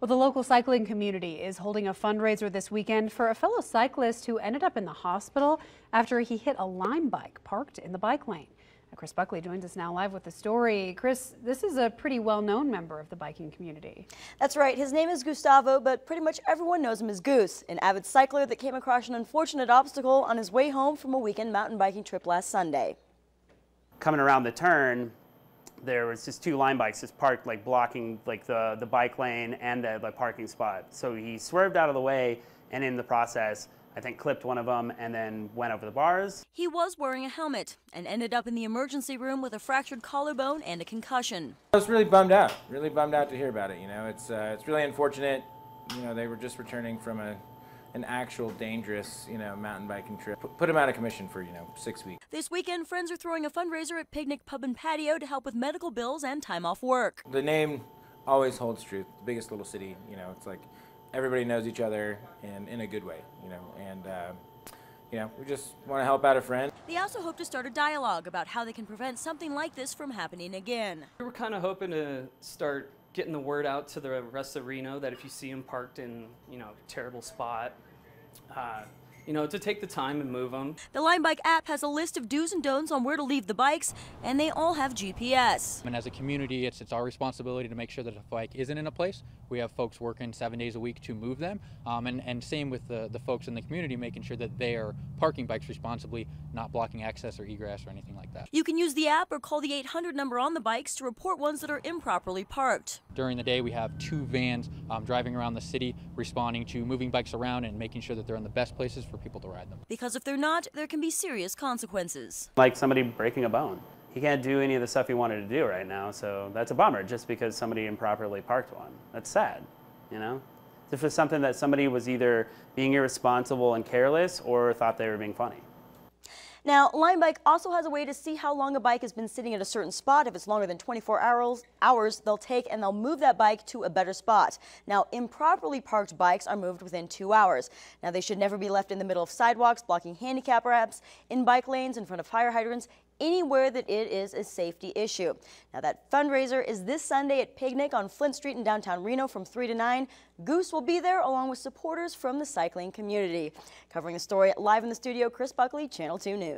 Well, the local cycling community is holding a fundraiser this weekend for a fellow cyclist who ended up in the hospital after he hit a LimeBike parked in the bike lane. Chris Buckley joins us now live with the story. Chris, this is a pretty well-known member of the biking community. That's right. His name is Gustavo, but pretty much everyone knows him as Goose, an avid cycler that came across an unfortunate obstacle on his way home from a weekend mountain biking trip last Sunday. Coming around the turn, there was just two line bikes just parked, like blocking like the bike lane and the parking spot. So he swerved out of the way, and in the process, I think clipped one of them and then went over the bars. He was wearing a helmet and ended up in the emergency room with a fractured collarbone and a concussion. I was really bummed out to hear about it. You know, it's really unfortunate. You know, they were just returning from an actual dangerous, mountain biking trip. Put him out of commission for, 6 weeks. This weekend, friends are throwing a fundraiser at Picnic Pub and Patio to help with medical bills and time off work. The name always holds truth. The biggest little city, it's like everybody knows each other and in a good way, and we just want to help out a friend. They also hope to start a dialogue about how they can prevent something like this from happening again. We were kind of hoping to start getting the word out to the rest of Reno that if you see them parked in, a terrible spot, to take the time and move them. The LimeBike app has a list of do's and don'ts on where to leave the bikes, and they all have GPS. And as a community, it's our responsibility to make sure that if a bike isn't in a place, we have folks working 7 days a week to move them. And same with the folks in the community, making sure that they are parking bikes responsibly, not blocking access or egress or anything like that. You can use the app or call the 800 number on the bikes to report ones that are improperly parked. During the day, we have 2 vans driving around the city, responding to moving bikes around and making sure that they're in the best places for people to ride them. Because if they're not, there can be serious consequences. Like somebody breaking a bone. He can't do any of the stuff he wanted to do right now, so that's a bummer just because somebody improperly parked one. That's sad, If it was something that somebody was either being irresponsible and careless or thought they were being funny. Now, LimeBike also has a way to see how long a bike has been sitting at a certain spot. If it's longer than 24 hours, they'll take and they'll move that bike to a better spot. Now, improperly parked bikes are moved within 2 hours. Now, they should never be left in the middle of sidewalks, blocking handicap ramps, in bike lanes, in front of fire hydrants, anywhere that it is a safety issue. Now, that fundraiser is this Sunday at Picnic on Flint Street in downtown Reno from 3 to 9. Goose will be there along with supporters from the cycling community. Covering the story live in the studio, Chris Buckley, Channel 2 News.